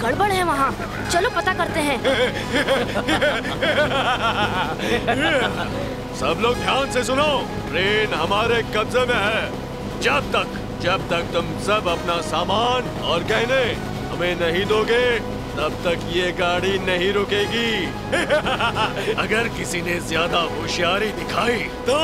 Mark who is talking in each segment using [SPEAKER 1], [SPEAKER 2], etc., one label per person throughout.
[SPEAKER 1] गड़बड़ है वहाँ। चलो पता करते हैं।
[SPEAKER 2] सब लोग ध्यान से सुनो, ट्रेन हमारे कब्जे में है। जब तक तुम सब अपना सामान और गहने हमें नहीं दोगे, तब तक ये गाड़ी नहीं रुकेगी। अगर किसी ने ज्यादा होशियारी दिखाई तो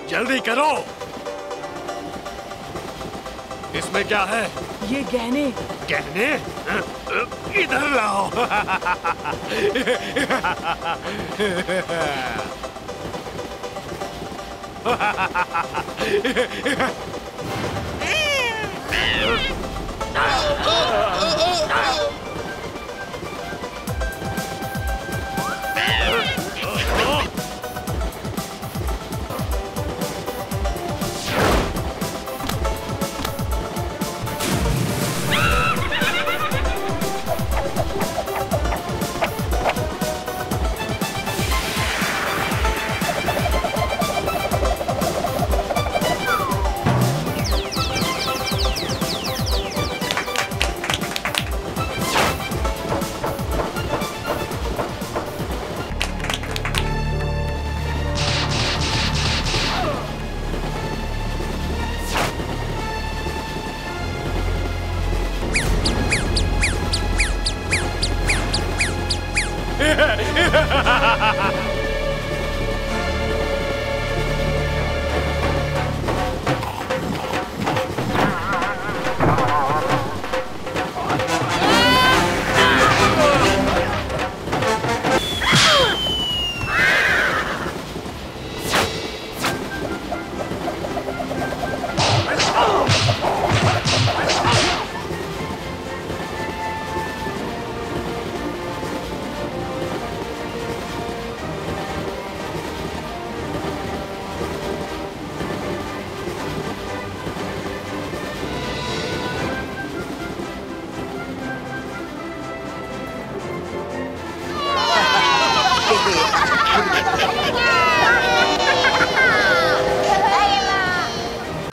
[SPEAKER 2] जल्दी करो। इसमें क्या है?
[SPEAKER 3] ये गहने।
[SPEAKER 2] गहने? इधर लाओ।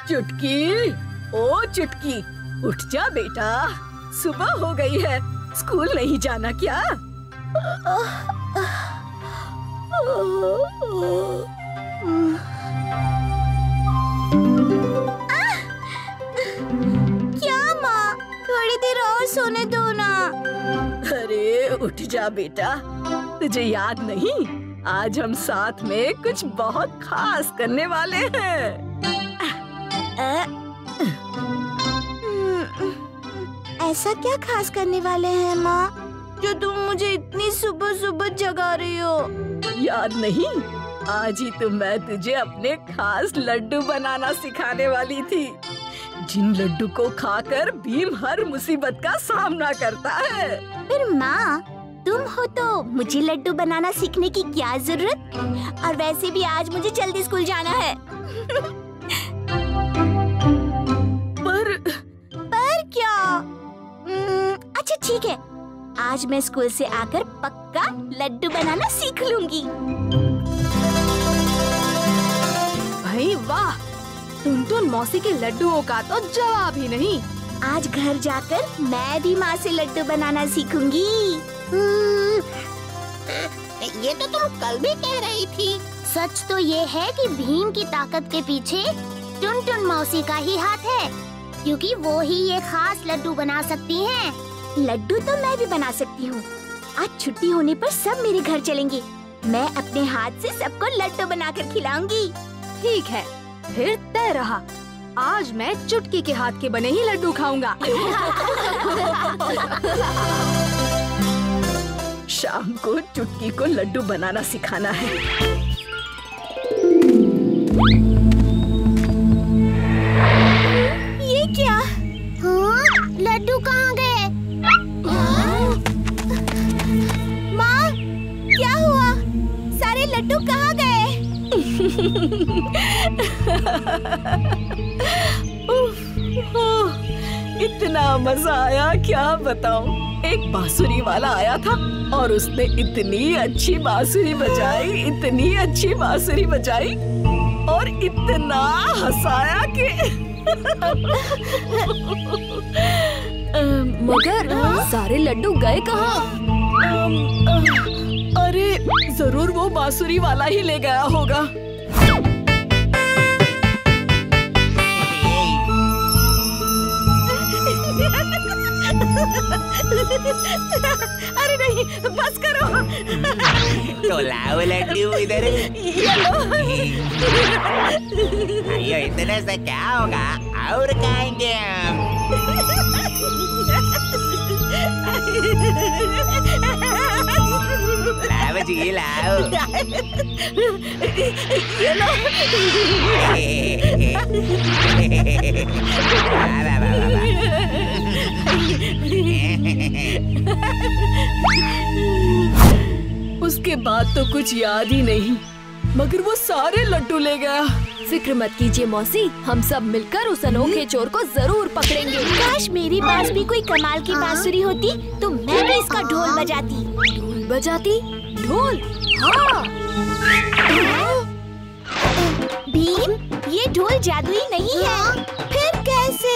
[SPEAKER 3] चुटकी, ओ चुटकी, उठ जा बेटा, सुबह हो गई है। स्कूल नहीं जाना क्या?
[SPEAKER 4] क्या माँ, थोड़ी देर और सोने दो ना।
[SPEAKER 3] अरे उठ जा बेटा, तुझे याद नहीं, आज हम साथ में कुछ बहुत खास करने वाले हैं।
[SPEAKER 4] ऐसा क्या खास करने वाले हैं माँ, जो तुम मुझे इतनी सुबह सुबह जगा रही हो?
[SPEAKER 3] याद नहीं, आज ही तो मैं तुझे अपने खास लड्डू बनाना सिखाने वाली थी, जिन लड्डू को खाकर भीम हर मुसीबत का सामना करता है।
[SPEAKER 4] फिर माँ, तुम हो तो मुझे लड्डू बनाना सीखने की क्या जरूरत? और वैसे भी आज मुझे जल्दी स्कूल जाना है। पर क्या? अच्छा ठीक है, आज मैं स्कूल से आकर पक्का लड्डू बनाना सीख लूंगी।
[SPEAKER 1] भाई वाह, टुनटुन मौसी के लड्डुओं का तो जवाब ही नहीं।
[SPEAKER 4] आज घर जाकर मैं भी माँ से लड्डू बनाना सीखूंगी।
[SPEAKER 5] ये तो तुम कल भी कह रही थी।
[SPEAKER 4] सच तो ये है कि भीम की ताकत के पीछे टुनटुन मौसी का ही हाथ है, क्योंकि वो ही ये खास लड्डू बना सकती हैं। लड्डू तो मैं भी बना सकती हूँ। आज छुट्टी होने पर सब मेरे घर चलेंगे। मैं अपने हाथ से सबको लड्डू बनाकर खिलाऊंगी।
[SPEAKER 1] ठीक है, फिर तय रहा। आज मैं चुटकी के हाथ के बने ही लड्डू खाऊंगा।
[SPEAKER 3] शाम को चुटकी को लड्डू बनाना सिखाना है।
[SPEAKER 4] ये क्या? हाँ? लड्डू कहाँ गए? माँ, क्या हुआ? सारे लड्डू कहाँ गए?
[SPEAKER 3] इतना मजा आया क्या बताऊं। एक बांसुरी वाला आया था और उसने इतनी अच्छी बांसुरी बजाई, इतनी अच्छी बांसुरी बजाई और इतना हंसाया कि
[SPEAKER 1] मगर सारे लड्डू गए कहाँ?
[SPEAKER 3] अरे जरूर वो बांसुरी वाला ही ले गया होगा। अरे नहीं, बस करो।
[SPEAKER 6] तो लाओ लड्डू इधर। अयो इतने से क्या होगा, और खाएंगे हम। लाओ जी लाओ।
[SPEAKER 3] ये लो। उसके बाद तो कुछ याद ही नहीं, मगर वो सारे लड्डू ले गया।
[SPEAKER 1] फिक्र मत कीजिए मौसी, हम सब मिलकर उस अनोखे चोर को जरूर पकड़ेंगे।
[SPEAKER 4] काश मेरे पास भी कोई कमाल की बांसुरी होती तो मैं भी इसका ढोल बजाती।
[SPEAKER 1] ढोल बजाती? ढोल? हाँ।
[SPEAKER 4] भीम, ये ढोल जादुई नहीं है। फिर कैसे?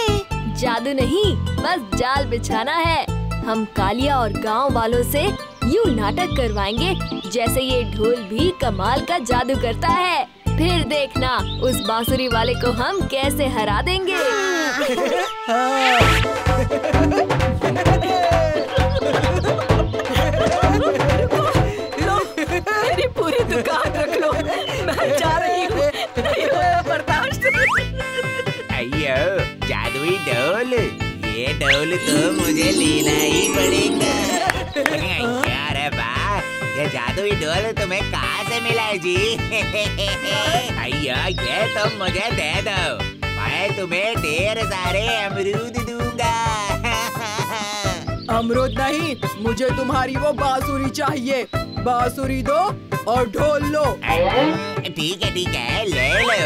[SPEAKER 1] जादू नहीं, बस जाल बिछाना है। हम कालिया और गांव वालों से यूं नाटक करवाएंगे जैसे ये ढोल भी कमाल का जादू करता है। फिर देखना उस बांसुरी वाले को हम कैसे हरा देंगे।
[SPEAKER 3] लो, मेरी पूरी दुकान रख लो, मैं जा रही हूँ, नहीं होगा बर्दाश्त।
[SPEAKER 6] अयो जादुई ढोल, ये ढोल तो मुझे लेना ही पड़ेगा। अरे वाह, ये जादुई ढोल तुम्हें कहाँ से मिला जी? अयो ये तुम मुझे दे दो, मैं तुम्हें ढेर सारे अमरूद दूंगा।
[SPEAKER 7] अमरूद नहीं, मुझे तुम्हारी वो बांसुरी चाहिए। बांसुरी दो और ढोल लो।
[SPEAKER 6] ठीक है ले लो।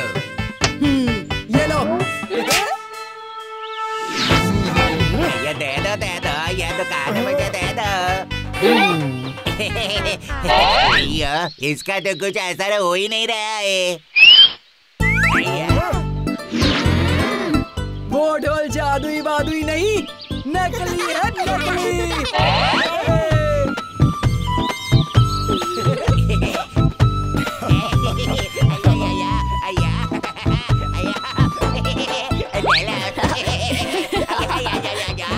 [SPEAKER 7] ये लो।
[SPEAKER 6] ये दे दो, ये दुकान मुझे दे दो। भैया इसका तो कुछ असर हो ही नहीं रहा है।
[SPEAKER 7] वो ढोल जादुई बादुई नहीं, नकली है, नकली।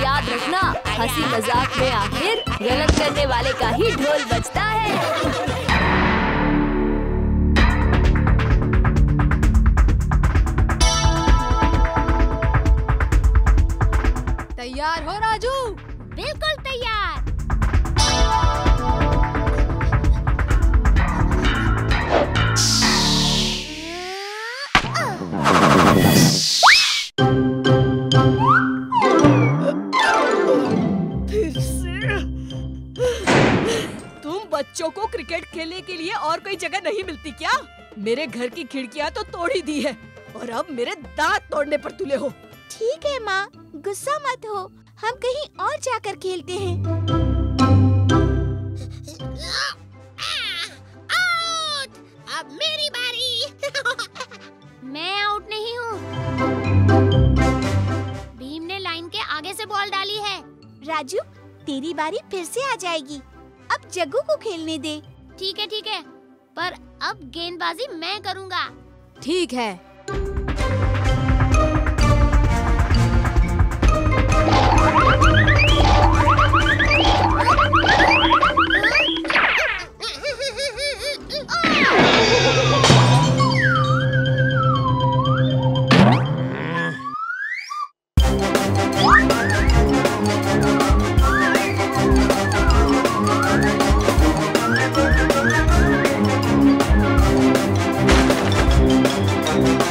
[SPEAKER 1] याद रखना, हंसी मजाक में आखिर गलत करने वाले का ही ढोल बजता है।
[SPEAKER 8] तैयार हो राजू?
[SPEAKER 4] बिल्कुल तैयार।
[SPEAKER 3] बच्चों को क्रिकेट खेलने के लिए और कोई जगह नहीं मिलती क्या? मेरे घर की खिड़कियां तो तोड़ ही दी है और अब मेरे दांत तोड़ने पर तुले हो।
[SPEAKER 4] ठीक है माँ, गुस्सा मत हो, हम कहीं और जाकर खेलते हैं।
[SPEAKER 5] आउट! अब मेरी बारी।
[SPEAKER 4] मैं आउट नहीं हूँ। भीम ने लाइन के आगे से बॉल डाली है। राजू, तेरी बारी फिर से आ जाएगी। अब जग्गू को खेलने दे। ठीक है, पर अब गेंदबाजी मैं करूँगा।
[SPEAKER 8] ठीक है।
[SPEAKER 5] Thank you.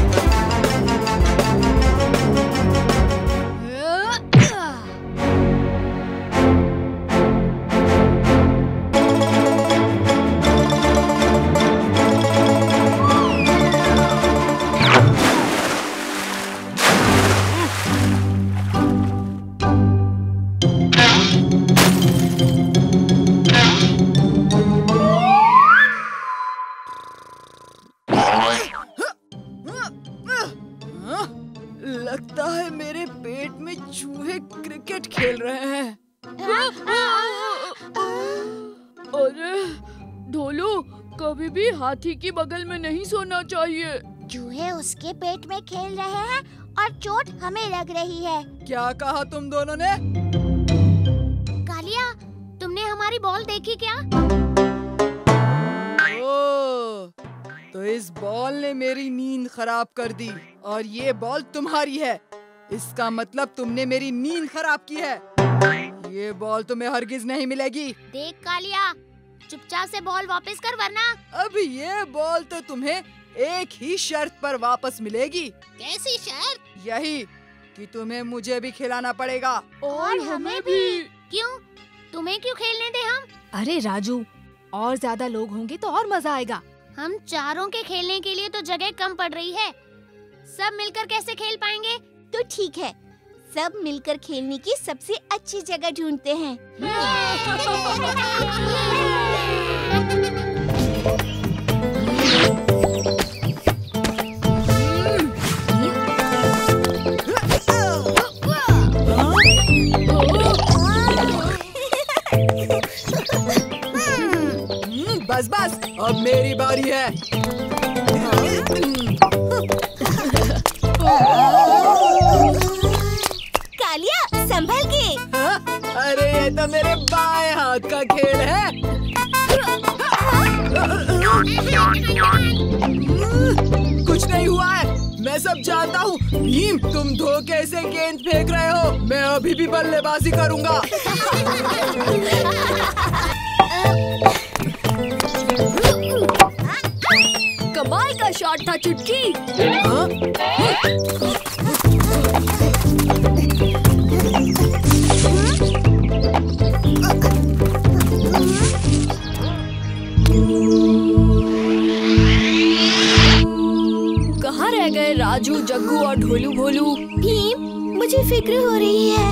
[SPEAKER 7] क्रिकेट खेल रहे हैं।
[SPEAKER 8] अरे ढोलू, कभी भी हाथी की बगल में नहीं सोना चाहिए।
[SPEAKER 4] चूहे उसके पेट में खेल रहे हैं और चोट हमें लग रही है।
[SPEAKER 7] क्या कहा तुम दोनों ने?
[SPEAKER 4] कालिया, तुमने हमारी बॉल देखी क्या?
[SPEAKER 7] ओह, तो इस बॉल ने मेरी नींद खराब कर दी और ये बॉल तुम्हारी है। इसका मतलब तुमने मेरी नींद खराब की है। ये बॉल तुम्हें हरगिज नहीं मिलेगी।
[SPEAKER 4] देख कालिया, चुपचाप से बॉल वापस कर वरना।
[SPEAKER 7] अब ये बॉल तो तुम्हें एक ही शर्त पर वापस मिलेगी।
[SPEAKER 5] कैसी शर्त?
[SPEAKER 7] यही कि तुम्हें मुझे भी खिलाना पड़ेगा।
[SPEAKER 8] और हमें भी।
[SPEAKER 4] क्यों? तुम्हें क्यों खेलने दे हम?
[SPEAKER 1] अरे राजू, और ज्यादा लोग होंगे तो और मजा आएगा।
[SPEAKER 4] हम चारों के खेलने के लिए तो जगह कम पड़ रही है। सब मिलकर कैसे खेल पाएंगे?
[SPEAKER 9] तो ठीक है, सब मिलकर खेलने की सबसे अच्छी जगह ढूंढते हैं।
[SPEAKER 7] बस बस, अब मेरी बारी है।
[SPEAKER 9] कालिया, संभल के।
[SPEAKER 7] अरे ये तो मेरे बाएं हाथ का खेल है। कुछ नहीं हुआ है, मैं सब जानता हूँ। भीम, तुम धोखे से गेंद फेंक रहे हो। मैं अभी भी बल्लेबाजी करूँगा।
[SPEAKER 1] कमाल का शॉट था चुटकी। कहाँ रह गए राजू, जग्गू और ढोलू भोलू?
[SPEAKER 9] भीम, मुझे फिक्र हो रही है।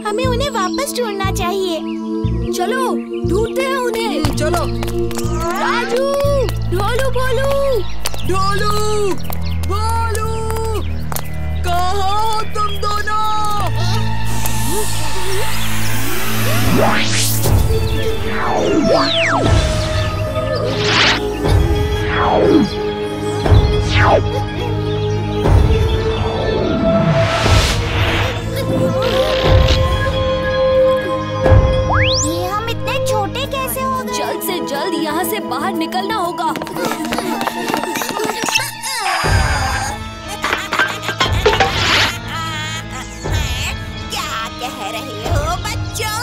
[SPEAKER 9] हमें उन्हें वापस ढूंढना चाहिए।
[SPEAKER 1] चलो ढूंढते हैं उन्हें।
[SPEAKER 7] चलो।
[SPEAKER 1] राजू, ढोलू भोलू,
[SPEAKER 7] ढोलू भोलू, कहाँ हो तुम दोनों?
[SPEAKER 4] ये हम इतने छोटे कैसे हो गए?
[SPEAKER 1] जल्द से जल्द यहाँ से बाहर निकलना होगा।
[SPEAKER 9] क्या कह रहे हो बच्चों?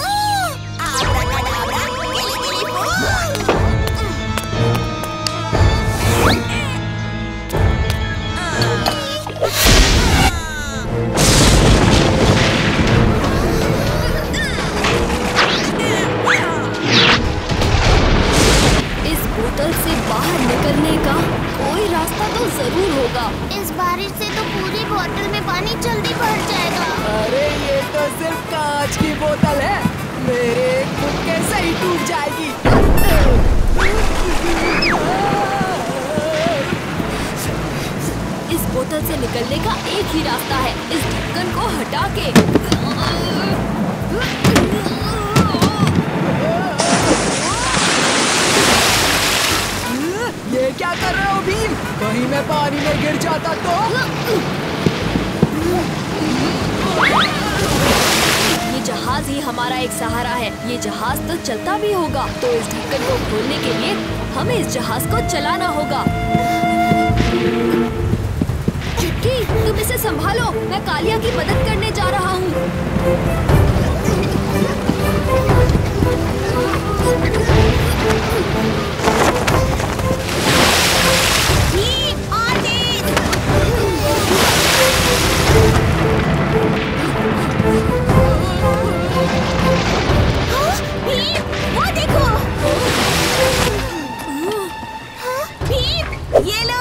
[SPEAKER 9] आब्राकाडाब्रा, गिली गिली फूल।
[SPEAKER 1] इस बोतल से बाहर निकलने का कोई रास्ता तो जरूर होगा।
[SPEAKER 4] इस बारिश से तो पूरी बोतल में पानी जल्दी भर जाएगा।
[SPEAKER 7] अरे ये तो सिर्फ कांच की बोतल है, मेरे मुक्के से ही टूट जाएगी।
[SPEAKER 1] इस बोतल से निकलने का एक ही रास्ता है, इस ढक्कन को हटा के।
[SPEAKER 7] ये क्या कर रहे हो भीम? कहीं मैं पानी में गिर जाता तो?
[SPEAKER 1] ये जहाज ही हमारा एक सहारा है। ये जहाज तो चलता भी होगा, तो इस ढक्कन को खोलने के लिए हमें इस जहाज को चलाना होगा। चुटकी, तुम इसे संभालो, मैं कालिया की मदद करने जा रहा हूँ।
[SPEAKER 9] ये लो।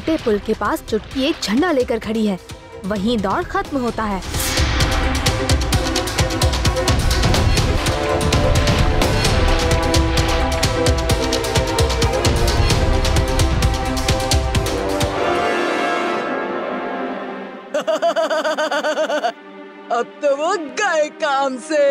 [SPEAKER 1] छोटे पुल के पास चुटकी एक झंडा लेकर खड़ी है। वहीं दौड़ खत्म होता है।
[SPEAKER 3] अब तो वो गए काम से।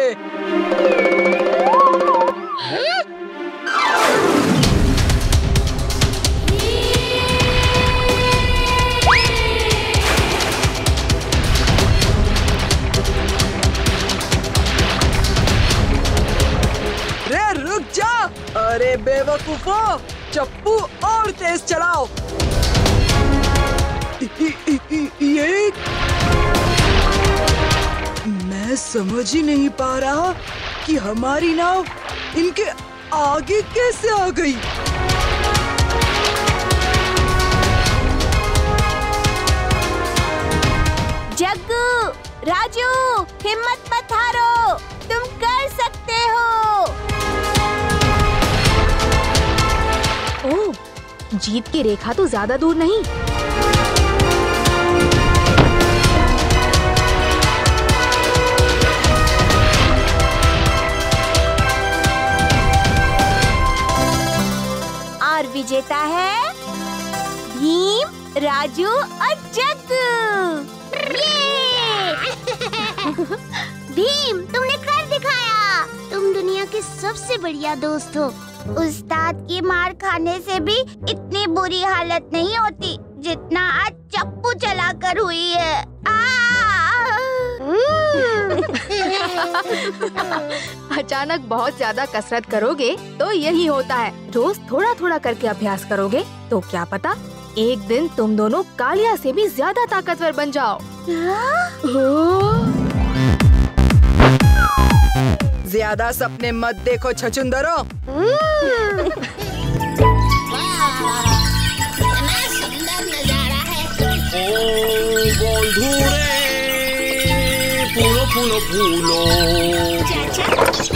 [SPEAKER 3] रे रुक जा! अरे बेवकूफो, चप्पू और तेज चलाओ। ये मैं समझ ही नहीं पा रहा कि हमारी नाव इनके आगे कैसे आ गई।
[SPEAKER 9] जग्गू, राजू, हिम्मत मत हारो, तुम कर सकते हो।
[SPEAKER 1] ओह, जीत की रेखा तो ज्यादा दूर नहीं।
[SPEAKER 9] और विजेता है भीम, राजू और जग्गू।
[SPEAKER 4] भीम, तुमने कर दिखाया। तुम दुनिया के सबसे बढ़िया दोस्त हो। उस्ताद की मार खाने से भी इतनी बुरी हालत नहीं होती जितना आज चप्पू चलाकर हुई है।
[SPEAKER 1] अचानक बहुत ज्यादा कसरत करोगे तो यही होता है। रोज थोड़ा थोड़ा करके अभ्यास करोगे तो क्या पता एक दिन तुम दोनों कालिया से भी ज्यादा ताकतवर बन जाओ।
[SPEAKER 3] ज्यादा सपने मत देखो छछुंदरो।
[SPEAKER 5] कितना सुंदर नजारा है।
[SPEAKER 10] फूलो फूलो फूलो।
[SPEAKER 9] चाचा,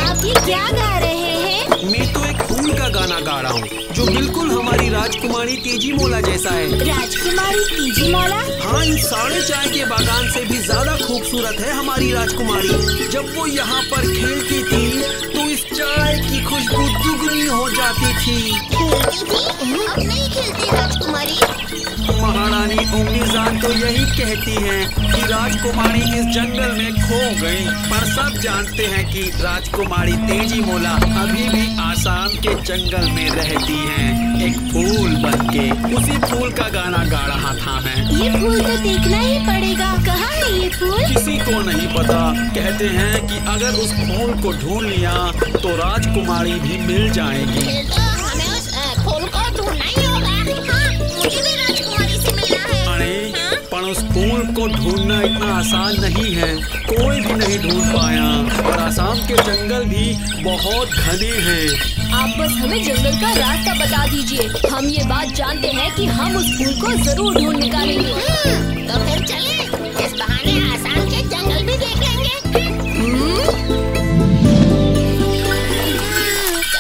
[SPEAKER 9] आप ये क्या गा रहे हैं?
[SPEAKER 10] मैं तो एक फूल का गाना गा रहा हूँ जो बिल्कुल हमारी राजकुमारी तेजीमोला जैसा है।
[SPEAKER 9] राजकुमारी तेजीमोला?
[SPEAKER 10] हाँ, इस साढ़े चाय के बागान से भी ज्यादा खूबसूरत है हमारी राजकुमारी। जब वो यहाँ पर खेलती थी तो इस चाय की खुशबू दुगनी हो जाती थी।
[SPEAKER 5] खेलती थी? अब नहीं खेलती राजकुमारी।
[SPEAKER 10] महारानी उम्मीजान तो यही कहती हैं कि राजकुमारी इस जंगल में खो गई, पर सब जानते हैं कि राजकुमारी तेजीमोला अभी भी आसाम के जंगल में रहती हैं, एक फूल बनके। उसी फूल का गाना गा रहा था मैं।
[SPEAKER 9] ये फूल तो देखना ही पड़ेगा। कहाँ है ये फूल?
[SPEAKER 10] किसी को नहीं पता। कहते हैं कि अगर उस फूल को ढूंढ लिया तो राजकुमारी भी मिल जाएगी।
[SPEAKER 5] फिर तो हमें उस फूल को ढूंढना ही होगा। हाँ, मुझे भी राजकुमारी से मिलना है।
[SPEAKER 10] अरे, पर उस फूल को ढूंढना इतना आसान नहीं है। कोई भी नहीं ढूंढ पाया और आसाम के जंगल भी बहुत घने हैं।
[SPEAKER 1] आप बस हमें जंगल का रास्ता बता दीजिए। हम ये बात जानते हैं कि हम उस फूल को जरूर ढूंढ निकालेंगे।
[SPEAKER 5] तो फिर चलिए, इस बहाने आसाम के जंगल भी देख लेंगे। चलो चलो।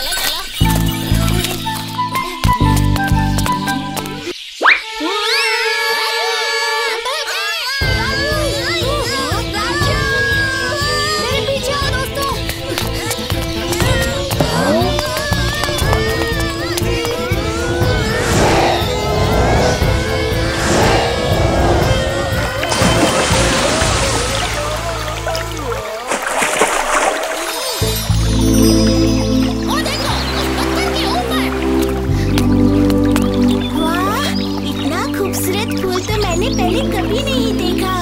[SPEAKER 1] मेरे पीछे आओ दोस्तों।
[SPEAKER 5] वो देखो, उस पत्थर के ऊपर।
[SPEAKER 9] वाह, इतना खूबसूरत फूल तो मैंने पहले कभी नहीं देखा।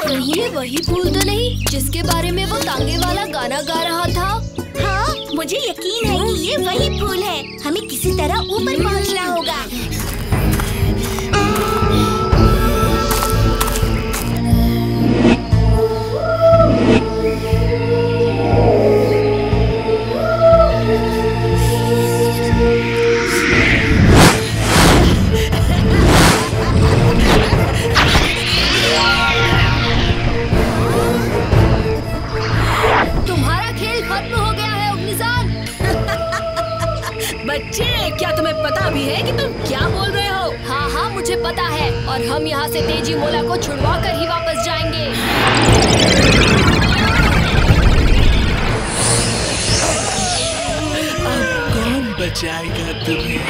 [SPEAKER 1] कहीं ये वही फूल तो नहीं जिसके बारे में वो तांगे वाला गाना गा रहा था?
[SPEAKER 9] हाँ, मुझे यकीन है कि ये वही फूल है। हमें किसी तरह ऊपर पहुंचना होगा।
[SPEAKER 1] तुम्हारा खेल खत्म मुझे पता है और हम यहाँ से तेजी मोला को छुड़वा कर ही वापस जाएंगे।
[SPEAKER 10] अब कौन बचाएगा तुम्हें?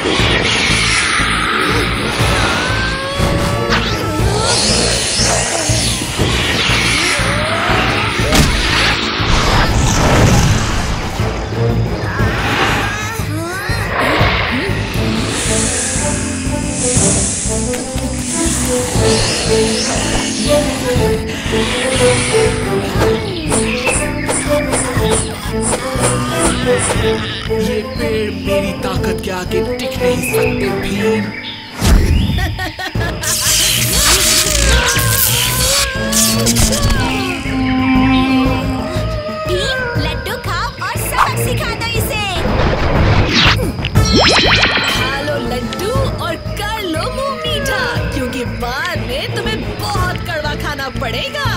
[SPEAKER 10] ये पेड़ मेरी ताकत के आगे टिक नहीं सकते भीम।
[SPEAKER 9] भीम, लड्डू खाओ और सबक सिखा दो इसे।
[SPEAKER 3] खा लो लड्डू और कर लो मुंह मीठा, क्योंकि बाद में तुम्हें बहुत कड़वा खाना पड़ेगा।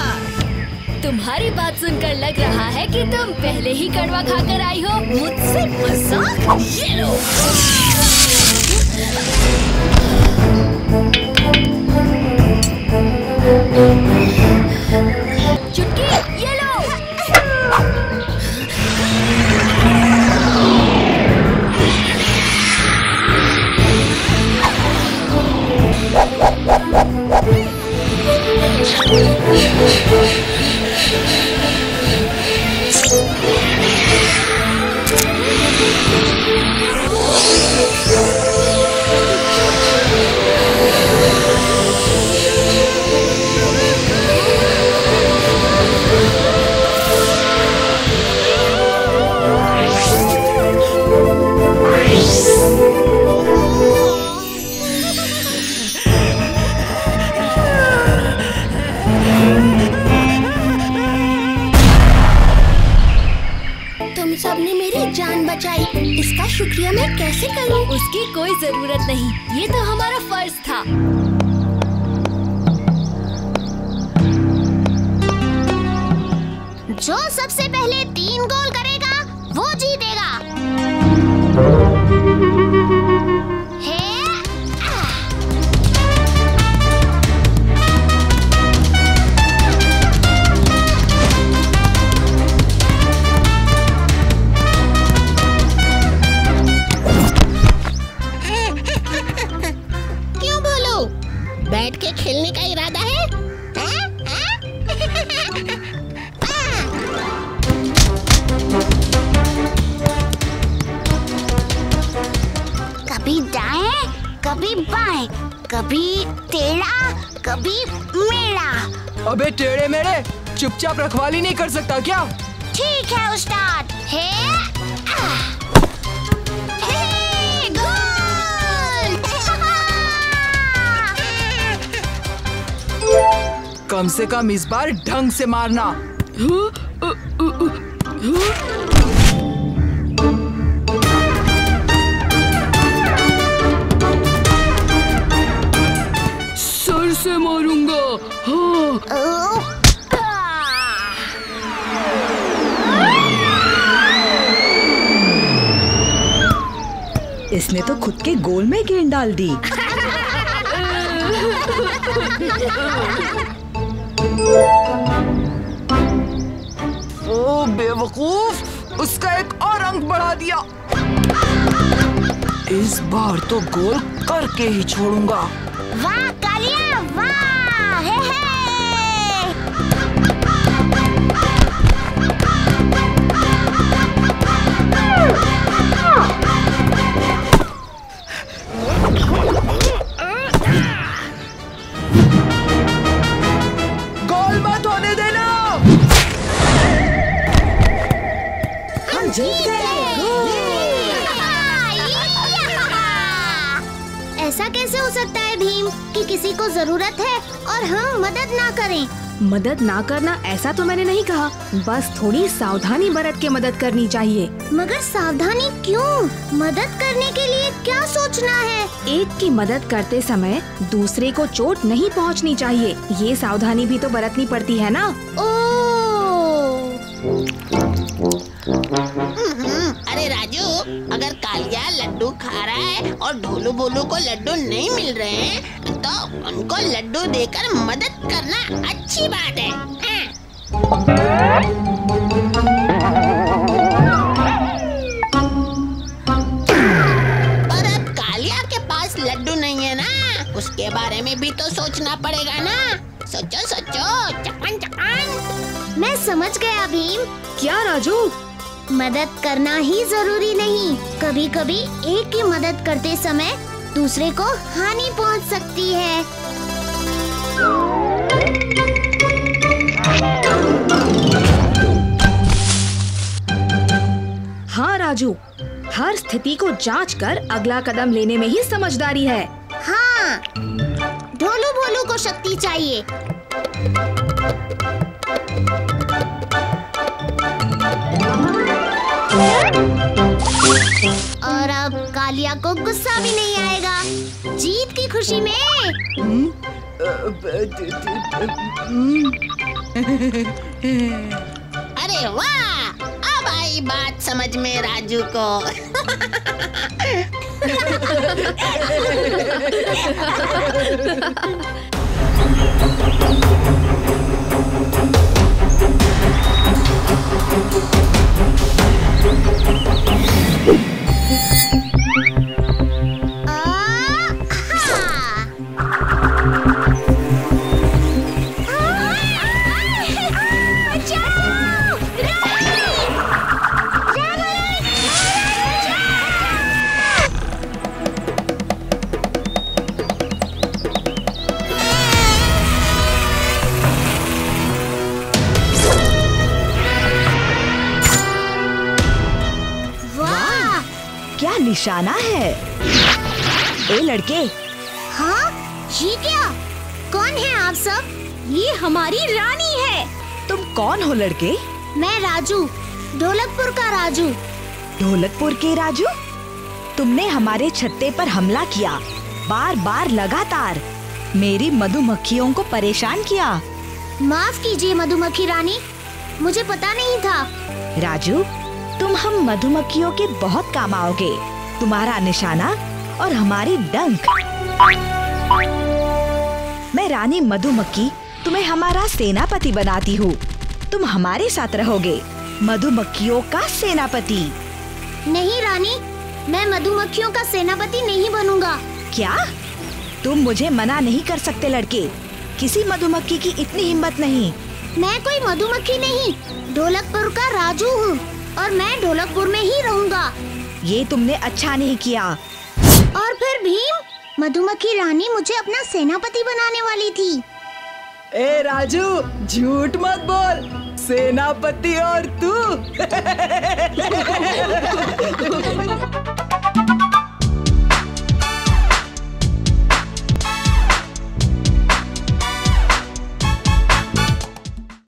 [SPEAKER 1] तुम्हारी बात सुनकर लग रहा है कि तुम पहले ही कड़वा खाकर आई हो।
[SPEAKER 3] मुझसे मजाक? ये लो।
[SPEAKER 1] चुटकी, ये लो।
[SPEAKER 9] तुम सबने मेरी जान बचाई, इसका शुक्रिया मैं कैसे करूं?
[SPEAKER 1] उसकी कोई जरूरत नहीं, ये तो हमारा फर्ज था।
[SPEAKER 4] जो सबसे पहले 3 गोल करेगा वो जीतेगा।
[SPEAKER 5] क्यों बोलो? बैठ के खेलने का इरादा है?
[SPEAKER 4] कभी दाएं, कभी बाएं, कभी टेढ़ा, कभी मेढ़ा।
[SPEAKER 7] अबे टेढ़े मेढ़े, चुपचाप रखवाली नहीं कर सकता क्या?
[SPEAKER 4] ठीक है उस्ताद।
[SPEAKER 7] कम से कम इस बार ढंग से मारना।
[SPEAKER 8] सर से मारूंगा। हाँ।
[SPEAKER 3] इसने तो खुद के गोल में गेंद डाल दी।
[SPEAKER 7] ओ बेवकूफ, उसका एक और अंक बढ़ा दिया। इस बार तो गोल करके ही छोड़ूंगा।
[SPEAKER 4] वाह कालिया, वाह! हे हे!
[SPEAKER 7] गोल मत होने देना।
[SPEAKER 3] हम जीत गए।
[SPEAKER 4] ऐसा कैसे हो सकता है भीम कि किसी को जरूरत है और हम मदद ना करें?
[SPEAKER 11] मदद ना करना ऐसा तो मैंने नहीं कहा, बस थोड़ी सावधानी बरत के मदद करनी चाहिए।
[SPEAKER 4] मगर सावधानी क्यों? मदद करने के लिए क्या सोचना है?
[SPEAKER 11] एक की मदद करते समय दूसरे को चोट नहीं पहुंचनी चाहिए, ये सावधानी भी तो बरतनी पड़ती है ना।
[SPEAKER 5] अरे राजू, अगर कालिया लड्डू खा रहा है और ढोलू भोलू को लड्डू नहीं मिल रहे हैं तो उनको लड्डू देकर मदद करना अच्छी बात है। पर अब कालिया के पास लड्डू नहीं है ना, उसके बारे में भी तो सोचना पड़ेगा ना। सोचो सोचो, चकन चकन।
[SPEAKER 4] मैं समझ गया भीम।
[SPEAKER 11] क्या राजू?
[SPEAKER 4] मदद करना ही जरूरी नहीं, कभी कभी एक की मदद करते समय दूसरे को हानि पहुंच सकती है।
[SPEAKER 11] हाँ राजू, हर स्थिति को जांच कर अगला कदम लेने में ही समझदारी है।
[SPEAKER 4] हाँ, ढोलू भोलू को शक्ति चाहिए। और अब कालिया को गुस्सा भी नहीं आएगा, जीत की खुशी में।
[SPEAKER 5] अरे वाह, अब आई बात समझ में राजू को।
[SPEAKER 3] क्या निशाना है? ए लड़के।
[SPEAKER 4] हाँ, ये क्या? कौन है आप सब?
[SPEAKER 11] ये हमारी रानी है।
[SPEAKER 3] तुम कौन हो लड़के?
[SPEAKER 4] मैं राजू, ढोलकपुर का राजू।
[SPEAKER 3] ढोलकपुर के राजू? तुमने हमारे छत्ते पर हमला किया, बार बार लगातार मेरी मधुमक्खियों को परेशान किया।
[SPEAKER 4] माफ कीजिए मधुमक्खी रानी, मुझे पता नहीं था।
[SPEAKER 3] राजू, तुम हम मधुमक्खियों के बहुत काम आओगे। तुम्हारा निशाना और हमारी डंक। मैं रानी मधुमक्खी तुम्हें हमारा सेनापति बनाती हूँ। तुम हमारे साथ रहोगे, मधुमक्खियों का सेनापति।
[SPEAKER 4] नहीं रानी, मैं मधुमक्खियों का सेनापति नहीं बनूंगा।
[SPEAKER 3] क्या? तुम मुझे मना नहीं कर सकते लड़के। किसी मधुमक्खी की इतनी हिम्मत नहीं।
[SPEAKER 4] मैं कोई मधुमक्खी नहीं, ढोलकपुर का राजू हूँ और मैं ढोलकपुर में ही रहूंगा।
[SPEAKER 3] ये तुमने अच्छा नहीं किया।
[SPEAKER 4] और फिर भीम, मधुमक्खी रानी मुझे अपना सेनापति बनाने वाली थी।
[SPEAKER 3] ए राजू, झूठ मत बोल। सेनापति और तू।